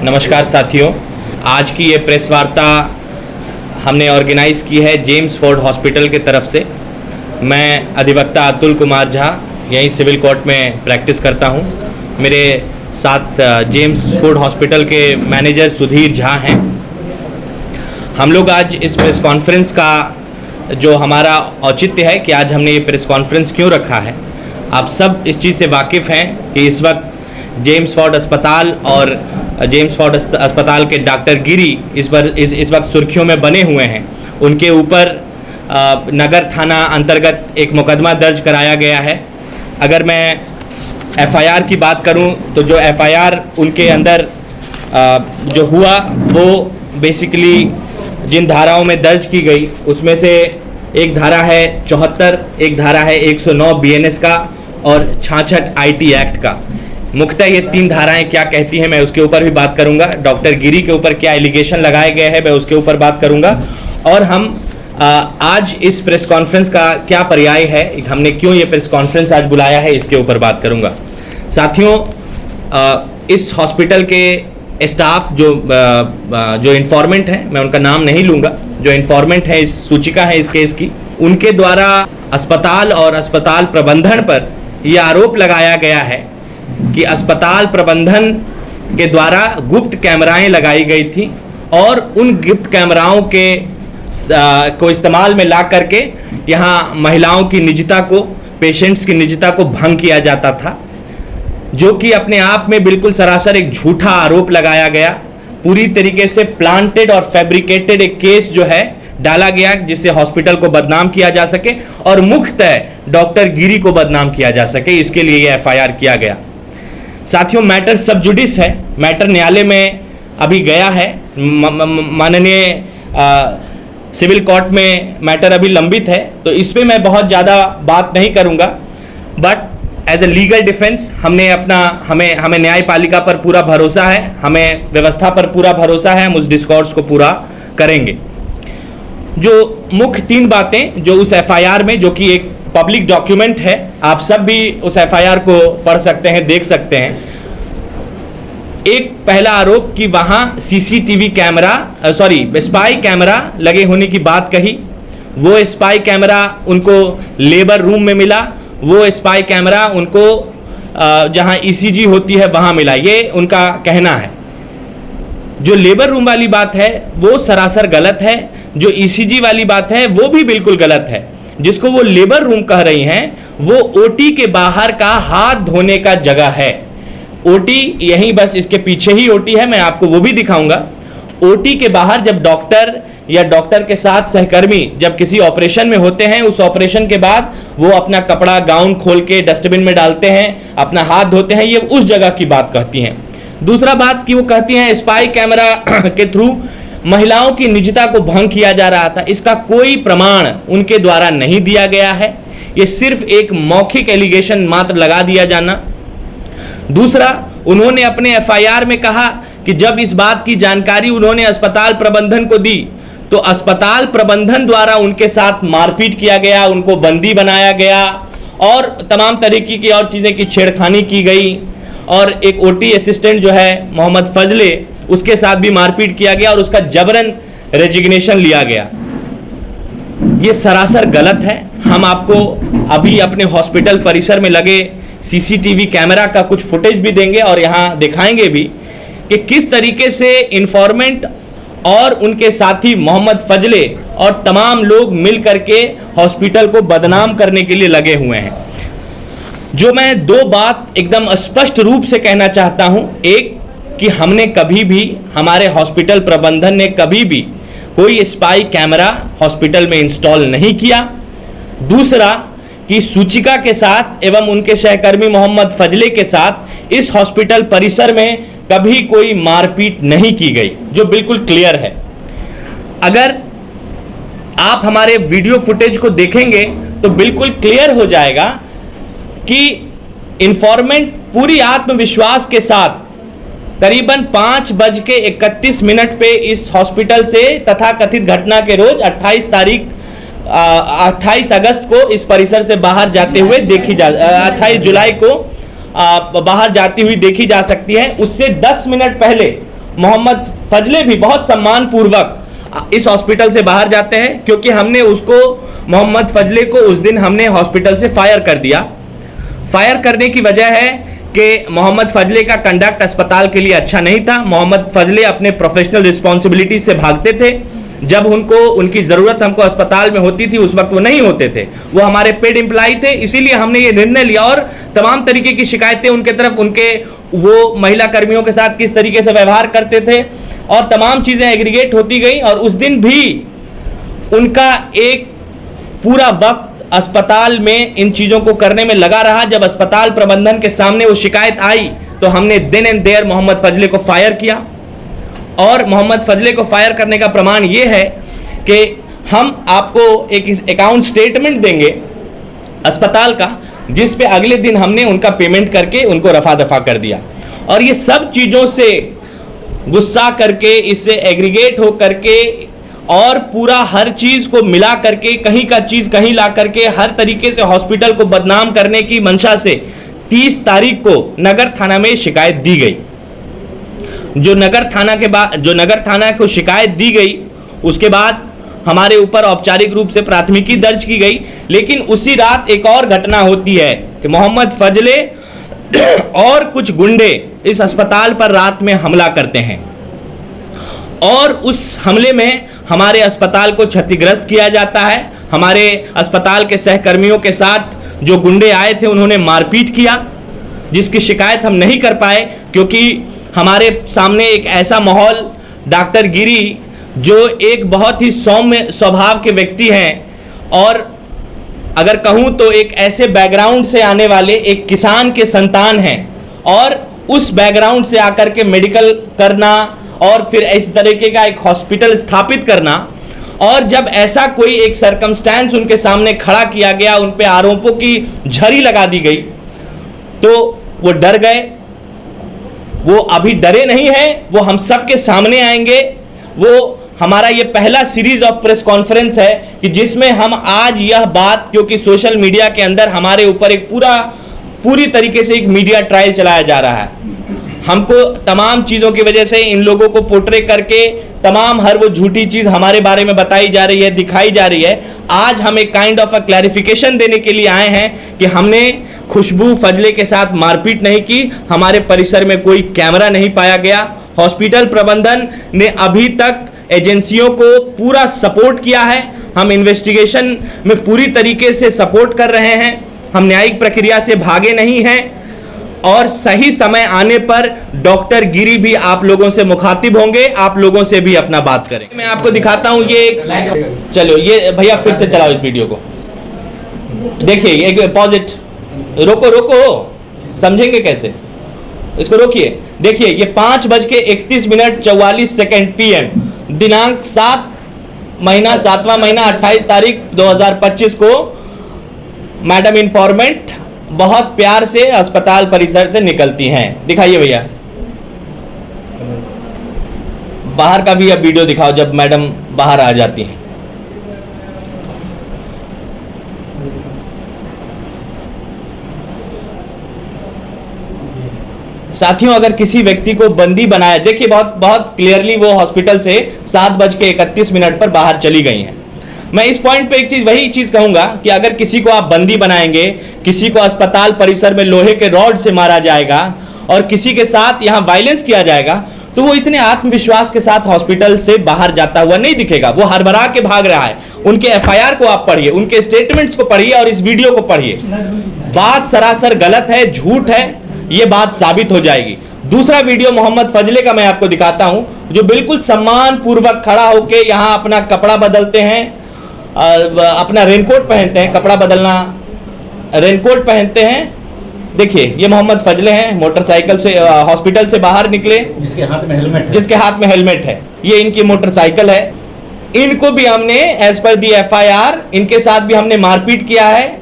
नमस्कार साथियों, आज की ये प्रेस वार्ता हमने ऑर्गेनाइज़ की है जेम्स फोर्ड हॉस्पिटल के तरफ से। मैं अधिवक्ता अतुल कुमार झा यहीं सिविल कोर्ट में प्रैक्टिस करता हूँ। मेरे साथ जेम्स फोर्ड हॉस्पिटल के मैनेजर सुधीर झा हैं। हम लोग आज इस प्रेस कॉन्फ्रेंस का जो हमारा औचित्य है कि आज हमने ये प्रेस कॉन्फ्रेंस क्यों रखा है, आप सब इस चीज़ से वाकिफ़ हैं कि इस वक्त जेम्स फोर्ड अस्पताल और जेम्स फोर्ड अस्पताल के डॉक्टर गिरी इस वक्त सुर्खियों में बने हुए हैं। उनके ऊपर नगर थाना अंतर्गत एक मुकदमा दर्ज कराया गया है। अगर मैं एफआईआर की बात करूं तो जो एफआईआर उनके अंदर जो हुआ वो बेसिकली जिन धाराओं में दर्ज की गई उसमें से एक धारा है 74, एक धारा है 109 बीएनएस का और 66 आईटी एक्ट का। मुख्यतः ये तीन धाराएं क्या कहती हैं मैं उसके ऊपर भी बात करूंगा। डॉक्टर गिरी के ऊपर क्या एलिगेशन लगाए गए हैं मैं उसके ऊपर बात करूंगा। और हम आज इस प्रेस कॉन्फ्रेंस का क्या पर्याय है, हमने क्यों ये प्रेस कॉन्फ्रेंस आज बुलाया है, इसके ऊपर बात करूंगा। साथियों, इस हॉस्पिटल के स्टाफ जो इन्फॉर्मेंट हैं, मैं उनका नाम नहीं लूँगा, जो इन्फॉर्मेंट है, इस सूचिका है इस केस की, उनके द्वारा अस्पताल और अस्पताल प्रबंधन पर यह आरोप लगाया गया है कि अस्पताल प्रबंधन के द्वारा गुप्त कैमराएं लगाई गई थी और उन गुप्त कैमराओं के को इस्तेमाल में ला करके यहाँ महिलाओं की निजता को, पेशेंट्स की निजता को भंग किया जाता था, जो कि अपने आप में बिल्कुल सरासर एक झूठा आरोप लगाया गया। पूरी तरीके से प्लांटेड और फैब्रिकेटेड एक केस जो है डाला गया जिससे हॉस्पिटल को बदनाम किया जा सके और मुख्यतः डॉक्टर गिरी को बदनाम किया जा सके, इसके लिए ये एफआईआर किया गया। साथियों, मैटर सब जुडिस है, मैटर न्यायालय में अभी गया है, माननीय सिविल कोर्ट में मैटर अभी लंबित है, तो इस पे मैं बहुत ज़्यादा बात नहीं करूंगा। But as a legal defence हमें न्यायपालिका पर पूरा भरोसा है, हमें व्यवस्था पर पूरा भरोसा है, हम उस डिस्कोर्स को पूरा करेंगे। जो मुख्य तीन बातें जो उस एफआईआर में, जो कि एक पब्लिक डॉक्यूमेंट है, आप सब भी उस एफआईआर को पढ़ सकते हैं, देख सकते हैं। एक पहला आरोप कि वहां सीसीटीवी कैमरा स्पाई कैमरा लगे होने की बात कही। वो स्पाई कैमरा उनको लेबर रूम में मिला, वो स्पाई कैमरा उनको जहां ईसीजी होती है वहां मिला, ये उनका कहना है। जो लेबर रूम वाली बात है वो सरासर गलत है, जो ईसीजी वाली बात है वो भी बिल्कुल गलत है। जिसको वो लेबर रूम कह रही हैं वो ओटी के बाहर का हाथ धोने का जगह है। ओटी यहीं बस इसके पीछे ही ओटी है, मैं आपको वो भी दिखाऊंगा। ओटी के बाहर जब डॉक्टर या डॉक्टर के साथ सहकर्मी जब किसी ऑपरेशन में होते हैं, उस ऑपरेशन के बाद वो अपना कपड़ा गाउन खोल के डस्टबिन में डालते हैं, अपना हाथ धोते हैं, ये उस जगह की बात कहती हैं। दूसरा बात कि वो कहती हैं स्पाई कैमरा के थ्रू महिलाओं की निजता को भंग किया जा रहा था, इसका कोई प्रमाण उनके द्वारा नहीं दिया गया है, ये सिर्फ एक मौखिक एलिगेशन मात्र लगा दिया जाना। दूसरा, उन्होंने अपने एफआईआर में कहा कि जब इस बात की जानकारी उन्होंने अस्पताल प्रबंधन को दी तो अस्पताल प्रबंधन द्वारा उनके साथ मारपीट किया गया, उनको बंदी बनाया गया और तमाम तरीके की और चीज़ें की छेड़खानी की गई और एक ओटी असिस्टेंट जो है मोहम्मद फजले, उसके साथ भी मारपीट किया गया और उसका जबरन रेजिग्नेशन लिया गया। ये सरासर गलत है। हम आपको अभी अपने हॉस्पिटल परिसर में लगे सीसीटीवी कैमरा का कुछ फुटेज भी देंगे और यहाँ दिखाएंगे भी कि किस तरीके से इन्फॉर्मेंट और उनके साथी मोहम्मद फजले और तमाम लोग मिल करके हॉस्पिटल को बदनाम करने के लिए लगे हुए हैं। जो मैं दो बात एकदम स्पष्ट रूप से कहना चाहता हूं, एक कि हमने कभी भी, हमारे हॉस्पिटल प्रबंधन ने कभी भी कोई स्पाई कैमरा हॉस्पिटल में इंस्टॉल नहीं किया। दूसरा कि सूचिका के साथ एवं उनके सहकर्मी मोहम्मद फजले के साथ इस हॉस्पिटल परिसर में कभी कोई मारपीट नहीं की गई, जो बिल्कुल क्लियर है। अगर आप हमारे वीडियो फुटेज को देखेंगे तो बिल्कुल क्लियर हो जाएगा कि इन्फॉर्मेंट पूरी आत्मविश्वास के साथ करीबन 5:31 पे इस हॉस्पिटल से तथाकथित घटना के रोज 28 अगस्त को इस परिसर से बाहर जाते हुए 28 जुलाई को बाहर जाती हुई देखी जा सकती है। उससे 10 मिनट पहले मोहम्मद फजले भी बहुत सम्मान पूर्वक इस हॉस्पिटल से बाहर जाते हैं, क्योंकि हमने उसको, मोहम्मद फजले को उस दिन हमने हॉस्पिटल से फायर कर दिया। फायर करने की वजह है कि मोहम्मद फजले का कंडक्ट अस्पताल के लिए अच्छा नहीं था। मोहम्मद फजले अपने प्रोफेशनल रिस्पॉन्सिबिलिटी से भागते थे। जब उनको, उनकी ज़रूरत हमको अस्पताल में होती थी, उस वक्त वो नहीं होते थे। वो हमारे पेड एम्प्लॉय थे, इसीलिए हमने ये निर्णय लिया। और तमाम तरीके की शिकायतें उनके तरफ, उनके वो महिला कर्मियों के साथ किस तरीके से व्यवहार करते थे, और तमाम चीज़ें एग्रीगेट होती गई। और उस दिन भी उनका एक पूरा वक्त अस्पताल में इन चीज़ों को करने में लगा रहा। जब अस्पताल प्रबंधन के सामने वो शिकायत आई तो हमने देन एंड देयर मोहम्मद फजले को फायर किया। और मोहम्मद फजले को फायर करने का प्रमाण ये है कि हम आपको एक अकाउंट स्टेटमेंट देंगे अस्पताल का, जिस पे अगले दिन हमने उनका पेमेंट करके उनको रफा दफा कर दिया। और ये सब चीज़ों से गुस्सा करके, इससे एग्रीगेट हो करके और पूरा हर चीज़ को मिला करके, कहीं का चीज़ कहीं ला करके, हर तरीके से हॉस्पिटल को बदनाम करने की मंशा से 30 तारीख को नगर थाना में शिकायत दी गई। जो नगर थाना को शिकायत दी गई, उसके बाद हमारे ऊपर औपचारिक रूप से प्राथमिकी दर्ज की गई। लेकिन उसी रात एक और घटना होती है कि मोहम्मद फजले और कुछ गुंडे इस अस्पताल पर रात में हमला करते हैं, और उस हमले में हमारे अस्पताल को क्षतिग्रस्त किया जाता है। हमारे अस्पताल के सहकर्मियों के साथ जो गुंडे आए थे उन्होंने मारपीट किया, जिसकी शिकायत हम नहीं कर पाए क्योंकि हमारे सामने एक ऐसा माहौल, डॉक्टर गिरी जो एक बहुत ही सौम्य स्वभाव के व्यक्ति हैं, और अगर कहूँ तो एक ऐसे बैकग्राउंड से आने वाले एक किसान के संतान हैं, और उस बैकग्राउंड से आकर के मेडिकल करना और फिर इस तरीके का एक हॉस्पिटल स्थापित करना, और जब ऐसा कोई एक सर्कमस्टेंस उनके सामने खड़ा किया गया, उन पे आरोपों की झड़ी लगा दी गई, तो वो डर गए। वो अभी डरे नहीं हैं, वो हम सब के सामने आएंगे। वो हमारा ये पहला सीरीज ऑफ प्रेस कॉन्फ्रेंस है कि जिसमें हम आज यह बात, क्योंकि सोशल मीडिया के अंदर हमारे ऊपर एक पूरी तरीके से एक मीडिया ट्रायल चलाया जा रहा है। हमको तमाम चीज़ों की वजह से इन लोगों को पोर्ट्रे करके तमाम हर वो झूठी चीज़ हमारे बारे में बताई जा रही है, दिखाई जा रही है। आज हम एक काइंड ऑफ अ क्लैरिफिकेशन देने के लिए आए हैं कि हमने खुशबू फजले के साथ मारपीट नहीं की, हमारे परिसर में कोई कैमरा नहीं पाया गया। हॉस्पिटल प्रबंधन ने अभी तक एजेंसियों को पूरा सपोर्ट किया है। हम इन्वेस्टिगेशन में पूरी तरीके से सपोर्ट कर रहे हैं। हम न्यायिक प्रक्रिया से भागे नहीं हैं, और सही समय आने पर डॉक्टर गिरी भी आप लोगों से मुखातिब होंगे, आप लोगों से भी अपना बात करें। मैं आपको दिखाता हूं, ये चलो, ये भैया फिर से चलाओ इस वीडियो को। देखिए, एक पॉजिट, रोको, समझेंगे कैसे, इसको रोकिए। देखिए, ये 5:31 PM, दिनांक 7वां महीना 28 तारीख 2025 को मैडम इन्फॉर्मेंट बहुत प्यार से अस्पताल परिसर से निकलती हैं। दिखाइए भैया, बाहर का भी अब वीडियो दिखाओ जब मैडम बाहर आ जाती हैं। साथियों, अगर किसी व्यक्ति को बंदी बनाया, देखिए बहुत क्लियरली वो हॉस्पिटल से 7:31 पर बाहर चली गई हैं। मैं इस पॉइंट पे वही चीज कहूंगा कि अगर किसी को आप बंदी बनाएंगे, किसी को अस्पताल परिसर में लोहे के रॉड से मारा जाएगा और किसी के साथ यहां वायलेंस किया जाएगा, तो वो इतने आत्मविश्वास के साथ हॉस्पिटल से बाहर जाता हुआ नहीं दिखेगा। वो हड़बड़ा के भाग रहा है। उनके FIR को आप पढ़िए, उनके स्टेटमेंट्स को पढ़िए और इस वीडियो को पढ़िए। बात सरासर गलत है, झूठ है, ये बात साबित हो जाएगी। दूसरा वीडियो मोहम्मद फजले का मैं आपको दिखाता हूं, जो बिल्कुल सम्मान पूर्वक खड़ा होकर यहां अपना कपड़ा बदलते हैं, अपना रेनकोट पहनते हैं, कपड़ा बदलना रेनकोट पहनते हैं। देखिए, ये मोहम्मद फजले हैं, मोटरसाइकिल से हॉस्पिटल से बाहर निकले, जिसके हाथ में हेलमेट है। ये इनकी मोटरसाइकिल है। इनको भी हमने एज पर दी FIR, इनके साथ भी हमने मारपीट किया है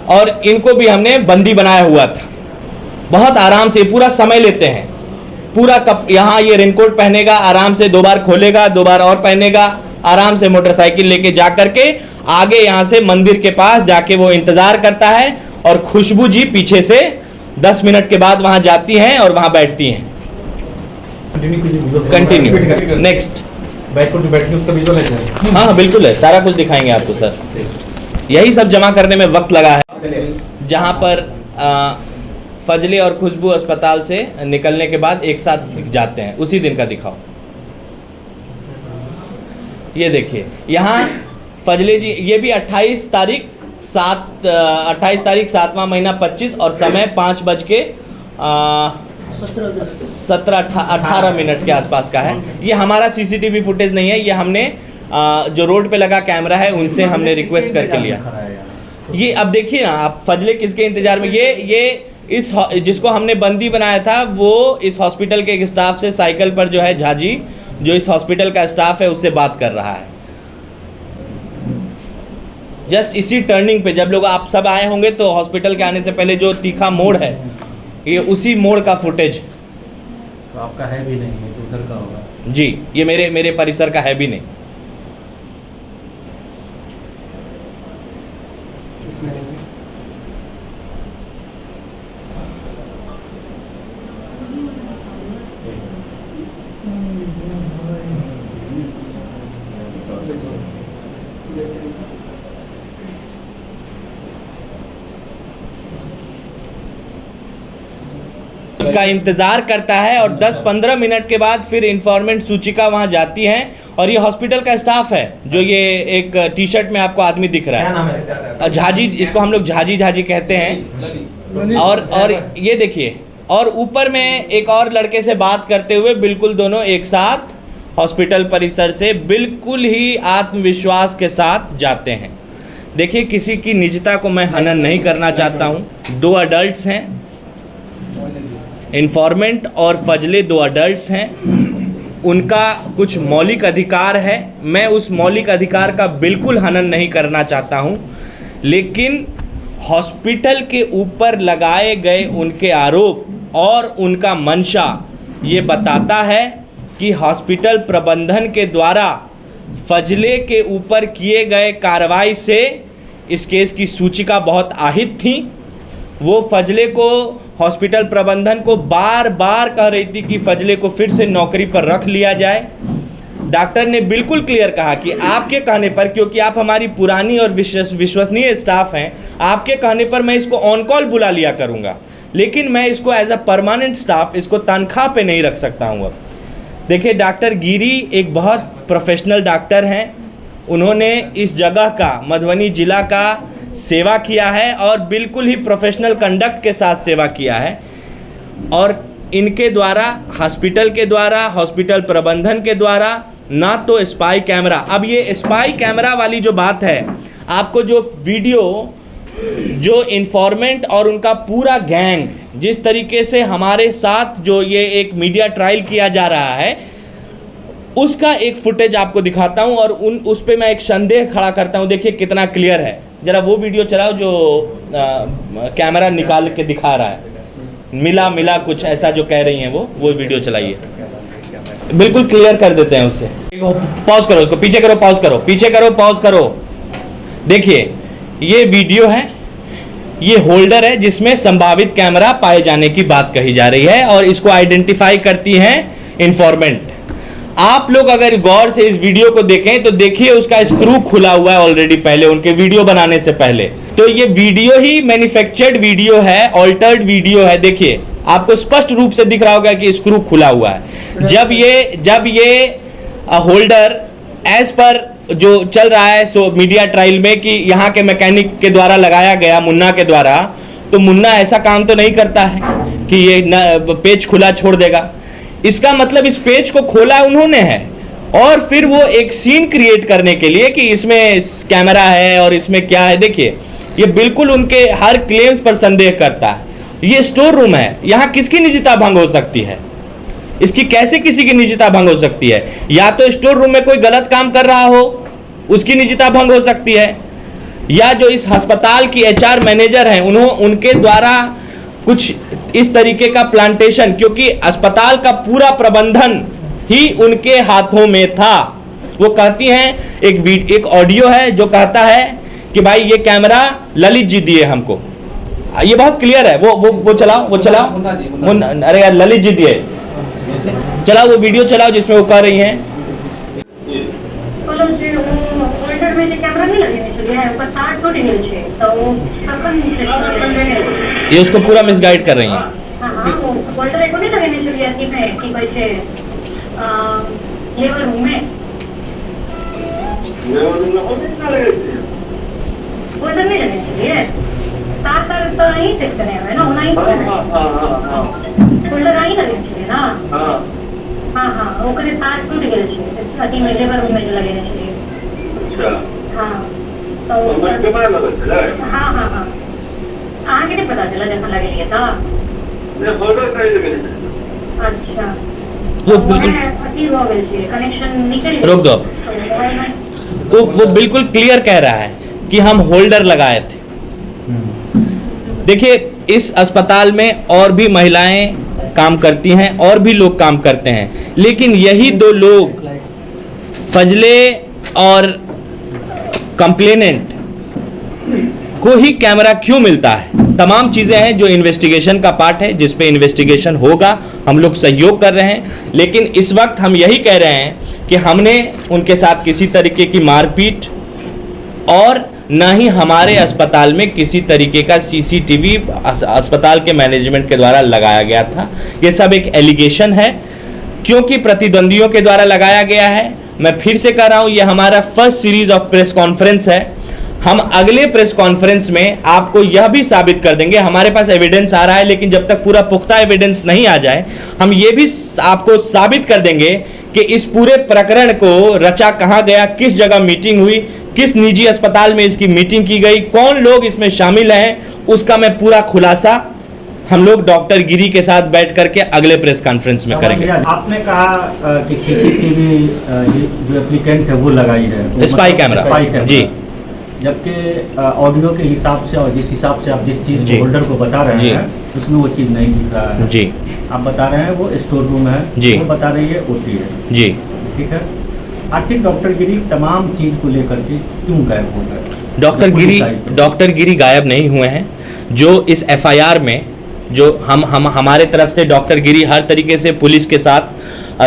और इनको भी हमने बंदी बनाया हुआ था। बहुत आराम से पूरा समय लेते हैं। पूरा यहाँ ये रेनकोट पहनेगा, आराम से 2 बार खोलेगा, 2 बार और पहनेगा, आराम से मोटरसाइकिल लेके जा करके आगे यहाँ से मंदिर के पास जाके वो इंतजार करता है, और खुशबू जी पीछे से 10 मिनट के बाद वहां जाती हैं और वहां बैठती हैं। Continue next. बैक पर जो बैठे उसका विजुअल है। हाँ बिल्कुल है, सारा कुछ दिखाएंगे आपको सर। यही सब जमा करने में वक्त लगा है। जहाँ पर फजले और खुशबू अस्पताल से निकलने के बाद एक साथ जाते हैं, उसी दिन का दिखाओ। ये देखिए यहाँ फजले जी, ये भी 28 तारीख 7वां महीना 25 और समय 5:17-18 के आसपास का है। ये हमारा सीसीटीवी फुटेज नहीं है, ये हमने जो रोड पे लगा कैमरा है उनसे हमने रिक्वेस्ट करके लिया। ये अब देखिए ना आप, फजले किसके इंतजार में, ये इस जिसको हमने बंदी बनाया था वो इस हॉस्पिटल के एक स्टाफ से साइकिल पर जो है झाजी, जो इस हॉस्पिटल का स्टाफ है उससे बात कर रहा है। जस्ट इसी टर्निंग पे जब लोग आप सब आए होंगे तो हॉस्पिटल के आने से पहले जो तीखा मोड़ है, ये उसी मोड़ का फुटेज। तो आपका है भी नहीं है तो उधर का होगा जी, ये मेरे परिसर का है भी नहीं। उसका इंतजार करता है और 10-15 मिनट के बाद फिर इंफॉर्मेंट सूचिका वहां जाती है और ये हॉस्पिटल का स्टाफ है जो ये एक टी शर्ट में आपको आदमी दिख रहा है। क्या नाम है इसका? झाजी, इसको हम लोग झाजी कहते हैं। और ये देखिए, और ऊपर में एक और लड़के से बात करते हुए बिल्कुल दोनों एक साथ हॉस्पिटल परिसर से बिल्कुल ही आत्मविश्वास के साथ जाते हैं। देखिए, किसी की निजता को मैं हनन नहीं करना चाहता हूँ। 2 अडल्ट्स हैं, इन्फॉर्मेंट और फजले 2 अडल्ट्स हैं, उनका कुछ मौलिक अधिकार है। मैं उस मौलिक अधिकार का बिल्कुल हनन नहीं करना चाहता हूं, लेकिन हॉस्पिटल के ऊपर लगाए गए उनके आरोप और उनका मंशा ये बताता है कि हॉस्पिटल प्रबंधन के द्वारा फजले के ऊपर किए गए कार्रवाई से इस केस की सूचिका बहुत আহিत थी। वो फजले को, हॉस्पिटल प्रबंधन को बार बार कह रही थी कि फजले को फिर से नौकरी पर रख लिया जाए। डॉक्टर ने बिल्कुल क्लियर कहा कि आपके कहने पर, क्योंकि आप हमारी पुरानी और विश्वसनीय स्टाफ हैं, आपके कहने पर मैं इसको ऑन कॉल बुला लिया करूंगा, लेकिन मैं इसको एज अ परमानेंट स्टाफ, इसको तनख्वाह पे नहीं रख सकता हूँ। अब देखिए, डॉक्टर गिरी एक बहुत प्रोफेशनल डॉक्टर हैं। उन्होंने इस जगह का, मधुबनी जिला का सेवा किया है और बिल्कुल ही प्रोफेशनल कंडक्ट के साथ सेवा किया है। और इनके द्वारा, हॉस्पिटल के द्वारा, हॉस्पिटल प्रबंधन के द्वारा ना तो स्पाई कैमरा, अब ये स्पाई कैमरा वाली जो बात है, आपको जो वीडियो, जो इन्फॉर्मेंट और उनका पूरा गैंग जिस तरीके से हमारे साथ जो ये एक मीडिया ट्रायल किया जा रहा है, उसका एक फुटेज आपको दिखाता हूं और उस पे मैं एक संदेह खड़ा करता हूं। देखिए कितना क्लियर है, जरा वो वीडियो चलाओ जो कैमरा निकाल के दिखा रहा है। मिला कुछ ऐसा जो कह रही हैं वो वीडियो चलाइए, बिल्कुल क्लियर कर देते हैं उससे। पॉज करो उसको, पीछे करो, पॉज करो। देखिए, ये वीडियो है, ये होल्डर है जिसमें संभावित कैमरा पाए जाने की बात कही जा रही है और इसको आइडेंटिफाई करती है इन्फॉर्मेंट। आप लोग अगर गौर से इस वीडियो को देखें तो देखिए उसका स्क्रू खुला हुआ है ऑलरेडी, पहले उनके वीडियो बनाने से पहले। तो ये वीडियो ही मैन्युफैक्चर्ड वीडियो है, ऑल्टर्ड वीडियो है। देखिए, आपको स्पष्ट रूप से दिख रहा होगा कि स्क्रू खुला हुआ है। जब ये होल्डर एज पर जो चल रहा है सो मीडिया ट्रायल में कि यहाँ के मैकेनिक के द्वारा लगाया गया, मुन्ना के द्वारा, तो मुन्ना ऐसा काम तो नहीं करता है कि ये पेज खुला छोड़ देगा। इसका मतलब इस पेज को खोला उन्होंने है और फिर वो एक सीन क्रिएट करने के लिए कि इसमें कैमरा है और इसमें क्या है। देखिए, ये बिल्कुल उनके हर क्लेम्स पर संदेह करता है। ये स्टोर रूम है, यहाँ किसकी निजता भंग हो सकती है? इसकी कैसे किसी की निजता भंग हो सकती है? या तो स्टोर रूम में कोई गलत काम कर रहा हो, उसकी निजता भंग हो सकती है, या जो इस अस्पताल की HR मैनेजर हैं उनके द्वारा कुछ इस तरीके का प्लांटेशन, क्योंकि अस्पताल का पूरा प्रबंधन ही उनके हाथों में था। वो कहती हैं, एक ऑडियो है जो कहता है कि भाई ये कैमरा ललित जी दिए हमको। ये बहुत क्लियर है, वो चलाओ। अरे यार, ललित जी दिए, चलाओ वो वीडियो चलाओ जिसमें वो कह रही हैं। હોલ્ડર में कैमरा नहीं लगे है ऊपर तार टूटी गई है तो ये उसको पूरा मिसगाइड कर रही हैं। हाँ वो होल्डर को नहीं लगे चाहिए कि मैं कि कैसे लेबर रूम में होल्डर नहीं लगे चाहिए तार तो नहीं चेक करने हैं ना नहीं होल्डर नहीं लगे चाहिए ना। हाँ हाँ वो करे तार टूट गए अति में लेबर रूम में जो लगे चाहिए। हाँ तो हाँ हाँ हाँ आगे नहीं पता चला जैसा लगे था। अच्छा वो बिल्कुल कनेक्शन निकल रोक दो। वो बिल्कुल क्लियर कह रहा है कि हम होल्डर लगाए थे। देखिए इस अस्पताल में और भी महिलाएं काम करती हैं और भी लोग काम करते हैं, लेकिन यही दो लोग फजले और कंप्लेनेंट को ही कैमरा क्यों मिलता है? तमाम चीजें हैं जो इन्वेस्टिगेशन का पार्ट है, जिस पे इन्वेस्टिगेशन होगा, हम लोग सहयोग कर रहे हैं। लेकिन इस वक्त हम यही कह रहे हैं कि हमने उनके साथ किसी तरीके की मारपीट और ना ही हमारे अस्पताल में किसी तरीके का सीसीटीवी अस्पताल के मैनेजमेंट के द्वारा लगाया गया था। ये सब एक एलिगेशन है क्योंकि प्रतिद्वंदियों के द्वारा लगाया गया है। मैं फिर से कह रहा हूं ये हमारा first series of press conference है। हम अगले प्रेस कॉन्फ्रेंस में आपको यह भी साबित कर देंगे, हमारे पास एविडेंस आ रहा है लेकिन जब तक पूरा पुख्ता एविडेंस नहीं आ जाए हम ये भी आपको साबित कर देंगे कि इस पूरे प्रकरण को रचा कहां गया, किस जगह मीटिंग हुई, किस निजी अस्पताल में इसकी मीटिंग की गई, कौन लोग इसमें शामिल हैं, उसका मैं पूरा खुलासा हम लोग डॉक्टर गिरी के साथ बैठ करके अगले प्रेस कॉन्फ्रेंस में करेंगे। आपने कहा कि सीसीटीवी जो एप्लीकेंट है वो लगाई है, स्पाई कैमरा जी, जबकि ऑडियो के हिसाब से और जिस हिसाब से आप जिस चीज होल्डर को बता रहे हैं उसमें वो चीज नहीं दिख रहा है जी। आप बता रहे हैं वो स्टोर रूम है जी, वो बता रही है ओटी है जी, ठीक है। आखिर डॉक्टर गिरी तमाम चीज को लेकर के क्यों गायब हो गए? डॉक्टर गिरी गायब नहीं हुए हैं। जो इस एफआईआर में जो हम हमारे तरफ से डॉक्टर गिरी हर तरीके से पुलिस के साथ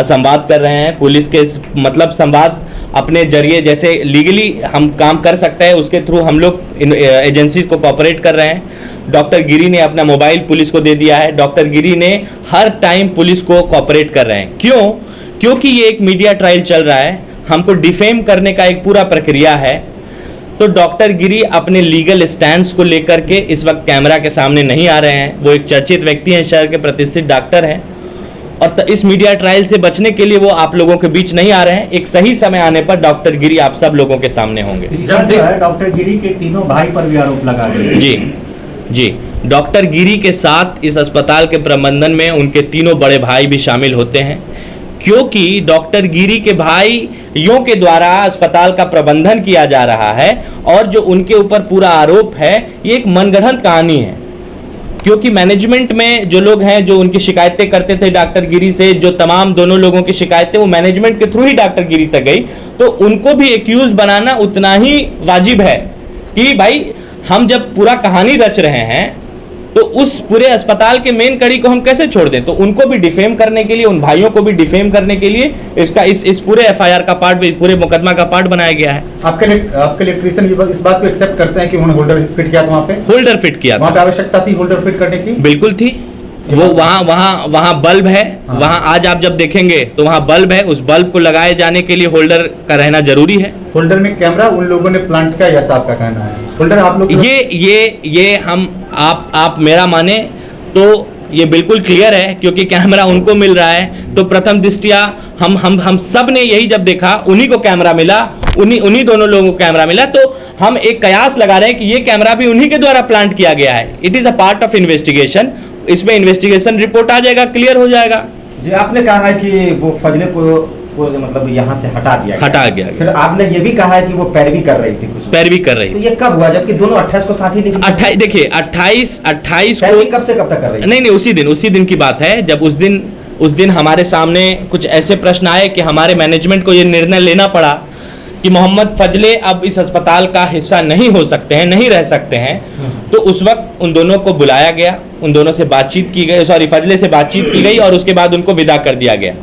संवाद कर रहे हैं। पुलिस के मतलब संवाद अपने जरिए जैसे लीगली हम काम कर सकते हैं उसके थ्रू हम लोग एजेंसी को कोऑपरेट कर रहे हैं। डॉक्टर गिरी ने अपना मोबाइल पुलिस को दे दिया है। डॉक्टर गिरी ने हर टाइम पुलिस को कोऑपरेट कर रहे हैं। क्यों? क्योंकि ये एक मीडिया ट्रायल चल रहा है, हमको डिफेम करने का एक पूरा प्रक्रिया है। तो डॉक्टर गिरी अपने लीगल स्टैंड को लेकर के इस वक्त कैमरा के सामने नहीं आ रहे हैं। वो एक चर्चित व्यक्ति हैं, शहर के प्रतिष्ठित डॉक्टर हैं और इस मीडिया ट्रायल से बचने के लिए वो आप लोगों के बीच नहीं आ रहे हैं। एक सही समय आने पर डॉक्टर गिरी आप सब लोगों के सामने होंगे। डॉक्टर गिरी के तीनों भाई पर भी आरोप लगा रहे हैं जी जी। डॉक्टर गिरी के साथ इस अस्पताल के प्रबंधन में उनके तीनों बड़े भाई भी शामिल होते हैं क्योंकि डॉक्टर गिरी के भाइयों के द्वारा अस्पताल का प्रबंधन किया जा रहा है और जो उनके ऊपर पूरा आरोप है ये एक मनगढ़ंत कहानी है। क्योंकि मैनेजमेंट में जो लोग हैं जो उनकी शिकायतें करते थे डॉक्टर गिरी से, जो तमाम दोनों लोगों की शिकायतें वो मैनेजमेंट के थ्रू ही डॉक्टर गिरी तक गई, तो उनको भी एक्यूज बनाना उतना ही वाजिब है कि भाई हम जब पूरा कहानी रच रहे हैं तो उस पूरे अस्पताल के मेन कड़ी को हम कैसे छोड़ दें। तो उनको भी डिफेम करने के लिए, उन भाइयों को भी डिफेम करने के लिए इसका इस पूरे एफआईआर का पार्ट, पूरे मुकदमा का पार्ट बनाया गया है। आपके इलेक्ट्रीशियन इस बात को एक्सेप्ट करते हैं कि उन्होंने होल्डर फिट किया था? वहाँ पे होल्डर फिट किया, वहाँ पे आवश्यकता थी होल्डर फिट करने की? बिल्कुल थी। वो वहाँ बल्ब है, वहाँ आज आप जब देखेंगे तो वहाँ बल्ब है, उस बल्ब को लगाए जाने के लिए होल्डर का रहना जरूरी है। होल्डर में कैमरा उन लोगों ने प्लांट किया, ऐसा आपका कहना है? होल्डर आप लोग ये हम आप मेरा माने तो ये बिल्कुल क्लियर है क्योंकि कैमरा उनको मिल रहा है। तो प्रथम दृष्टिया हम सब ने यही जब देखा, उन्हीं को कैमरा मिला, उन्हीं दोनों लोगों को कैमरा मिला, तो हम एक कयास लगा रहे हैं कि ये कैमरा भी उन्हीं के द्वारा प्लांट किया गया है। It is a part of investigation. इसमें इन्वेस्टिगेशन रिपोर्ट आ जाएगा, क्लियर हो जाएगा। जी आपने कहा है कि वो फजले को मतलब यहाँ से हटा गया। फिर आपने ये भी कहा है कि वो पैरवी कर रही थी, कुछ पैरवी कर रही थी। तो ये कब हुआ जबकि दोनों 28 को साथ ही निकले? 28 देखिए 28 को कब से कब तक कर रही थी? नहीं उसी दिन की बात है जब उस दिन हमारे सामने कुछ ऐसे प्रश्न आए कि हमारे मैनेजमेंट को ये निर्णय लेना पड़ा कि मोहम्मद फजले अब इस अस्पताल का हिस्सा नहीं हो सकते हैं, नहीं रह सकते हैं। तो उस वक्त उन दोनों को बुलाया गया, उन दोनों से बातचीत की गई, फजले से बातचीत की गई और उसके बाद उनको विदा कर दिया गया।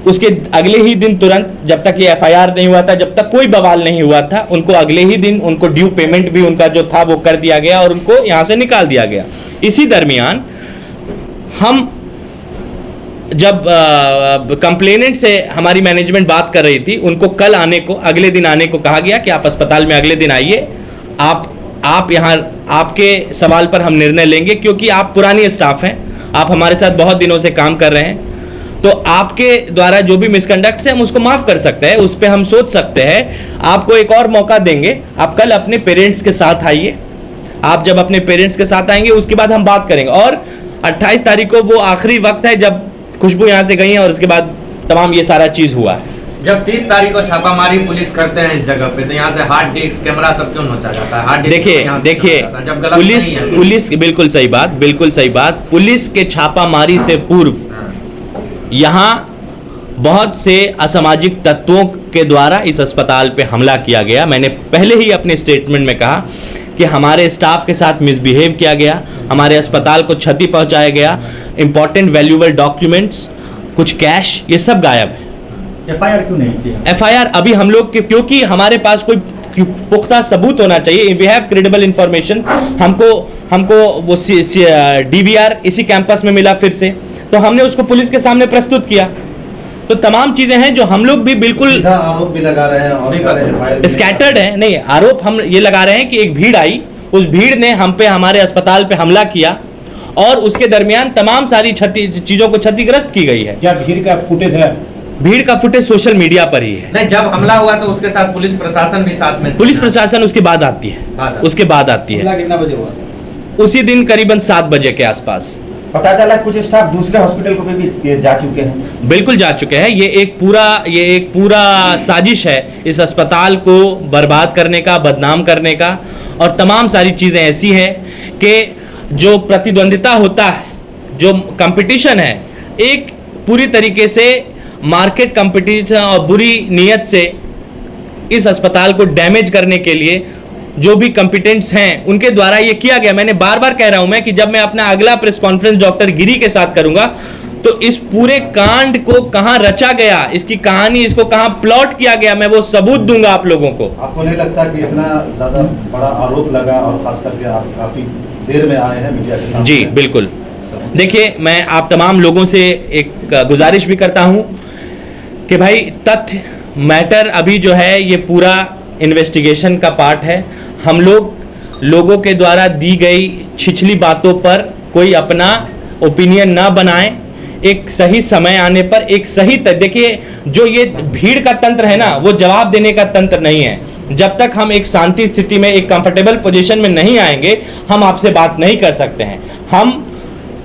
उसके अगले ही दिन तुरंत, जब तक ये एफआईआर नहीं हुआ था, जब तक कोई बवाल नहीं हुआ था, उनको अगले ही दिन उनको ड्यू पेमेंट भी उनका जो था वो कर दिया गया और उनको यहां से निकाल दिया गया। इसी दरमियान हम जब कंप्लेनेंट से हमारी मैनेजमेंट बात कर रही थी, उनको कल आने को, अगले दिन आने को कहा गया कि आप अस्पताल में अगले दिन आइए, आप यहाँ आपके सवाल पर हम निर्णय लेंगे, क्योंकि आप पुरानी स्टाफ हैं, आप हमारे साथ बहुत दिनों से काम कर रहे हैं, तो आपके द्वारा जो भी मिसकंडक्ट है हम उसको माफ कर सकते हैं, उस पर हम सोच सकते हैं, आपको एक और मौका देंगे, आप कल अपने पेरेंट्स के साथ आइए। आप जब अपने पेरेंट्स के साथ आएंगे उसके बाद हम बात करेंगे। और 28 तारीख को वो आखिरी वक्त है जब खुशबू यहाँ से गई है और उसके बाद तमाम ये सारा चीज हुआ है। जब 30 तारीख को छापामारी पुलिस करते हैं इस जगह पे, तो यहाँ से हार्ड डिस्क कैमरा सब क्यों नोचा जाता है? हार्ड डिस्क देखिए पुलिस बिल्कुल सही बात, पुलिस के छापामारी से पूर्व यहाँ बहुत से असामाजिक तत्वों के द्वारा इस अस्पताल पे हमला किया गया। मैंने पहले ही अपने स्टेटमेंट में कहा कि हमारे स्टाफ के साथ मिसबिहेव किया गया, हमारे अस्पताल को क्षति पहुंचाया गया, इंपॉर्टेंट वैल्यूएबल डॉक्यूमेंट्स, कुछ कैश, ये सब गायब है। एफआईआर क्यों नहीं किया? एफआईआर अभी हम लोग क्योंकि हमारे पास कोई पुख्ता सबूत होना चाहिए, वी हैव क्रेडिबल इंफॉर्मेशन। हमको वो डीवीआर इसी कैंपस में मिला फिर से, तो हमने उसको पुलिस के सामने प्रस्तुत किया। तो तमाम चीजें हैं जो हम लोग भी बिल्कुल आरोप भी लगा रहे हैं और स्कैटर्ड है। नहीं, आरोप हम ये लगा रहे हैं कि एक भीड़ आई, उस भीड़ ने हम पे, हमारे अस्पताल पे हमला किया और उसके दरमियान तमाम सारी चीजों को क्षतिग्रस्त की गई है। क्या भीड़ का फुटेज है? भीड़ का फुटेज सोशल मीडिया पर ही है। नहीं, जब हमला हुआ तो उसके साथ पुलिस प्रशासन भी साथ में, पुलिस प्रशासन उसके बाद आती है, उसके बाद आती है। कितना बजे हुआ? उसी दिन करीबन 7 बजे के आसपास। पता चला कुछ स्टाफ दूसरे हॉस्पिटल को भी जा चुके हैं। बिल्कुल जा चुके हैं। ये एक पूरा साजिश है इस अस्पताल को बर्बाद करने का, बदनाम करने का, और तमाम सारी चीजें ऐसी हैं कि जो प्रतिद्वंदिता होता है, जो कंपटीशन है, एक पूरी तरीके से मार्केट कंपटीशन और बुरी नीयत से इस अस्पताल को डैमेज करने के लिए जो भी कंपिटेंट्स हैं उनके द्वारा ये किया गया। मैंने बार बार कह रहा हूं मैं कि जब मैं अपना अगला प्रेस कॉन्फ्रेंस डॉक्टर गिरी के साथ करूंगा तो इस पूरे कांड को कहां रचा गया, इसकी कहानी, इसको कहां प्लॉट किया गया, मैं वो सबूत दूंगा आप लोगों को। आपको नहीं लगता कि इतना ज्यादा बड़ा आरोप लगा और खास करके आप काफी देर में आए हैं मीडिया के सामने? जी बिल्कुल। देखिए, मैं आप तमाम लोगों से एक गुजारिश भी करता हूं कि भाई तथ्य मैटर अभी जो है ये पूरा इन्वेस्टिगेशन का पार्ट है। हम लोगों के द्वारा दी गई छिछली बातों पर कोई अपना ओपिनियन ना बनाएं। एक सही समय आने पर एक सही देखिए, जो ये भीड़ का तंत्र है ना, वो जवाब देने का तंत्र नहीं है। जब तक हम एक शांति स्थिति में, एक कंफर्टेबल पोजीशन में नहीं आएंगे, हम आपसे बात नहीं कर सकते हैं। हम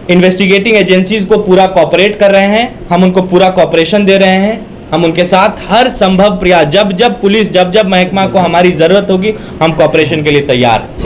इन्वेस्टिगेटिंग एजेंसीज को पूरा कोऑपरेट कर रहे हैं, हम उनको पूरा कोऑपरेशन दे रहे हैं, हम उनके साथ हर संभव प्रयास, जब जब पुलिस, जब जब महकमा को हमारी जरूरत होगी, हम कोऑपरेशन के लिए तैयार हैं।